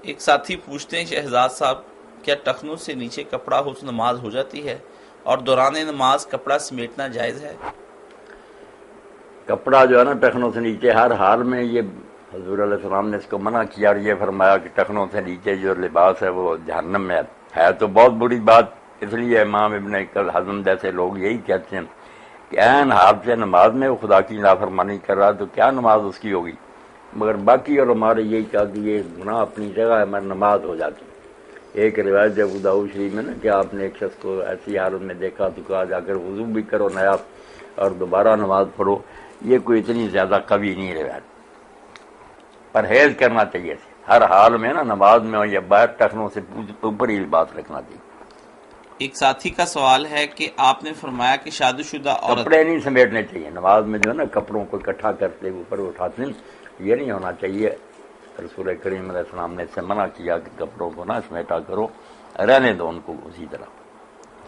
ایک ساتھی پوچھتے ہیں شہزاد صاحب، کیا ٹخنوں سے نیچے کپڑا ہو تو نماز ہو جاتی ہے، اور دوران نماز کپڑا سمیٹنا جائز ہے؟ کپڑا جو ہے نا ٹخنوں سے نیچے ہر حال میں، یہ حضور علیہ السلام نے اس کو منع کیا، اور یہ فرمایا کہ ٹخنوں سے نیچے جو لباس ہے وہ جہنم میں ہے تو بہت بری بات۔ اس لیے امام ابن حزم جیسے لوگ یہی کہتے ہیں کہ عین حال سے نماز میں وہ خدا کی نافرمانی کر رہا تو کیا نماز اس کی ہوگی، مگر باقی اور ہمارے یہی کہا کہ یہ گناہ اپنی جگہ ہے، مگر نماز ہو جاتی۔ ایک روایت ابو داؤد شریف میں نا کہ آپ نے ایک شخص کو ایسی حالت میں دیکھا تو کہا جا کر وضو بھی کرو نیا اور دوبارہ نماز پڑھو۔ یہ کوئی اتنی زیادہ قوی نہیں روایت، پرہیز کرنا چاہیے ہر حال میں نا، نماز میں ہو یا باہر، ٹخنوں سے اوپر ہی بات رکھنا چاہیے۔ ایک ساتھی کا سوال ہے کہ آپ نے فرمایا کہ شادی شدہ عورت کپڑے نہیں سمیٹنے چاہیے نماز میں، جو ہے نا کپڑوں کو اکٹھا کرتے اوپر اٹھاتے ہیں، یہ نہیں ہونا چاہیے۔ رسول کریم علیہ السلام نے اس سے منع کیا کہ کپڑوں کو نہ سمیٹا کرو، رہنے دو ان کو اسی طرح۔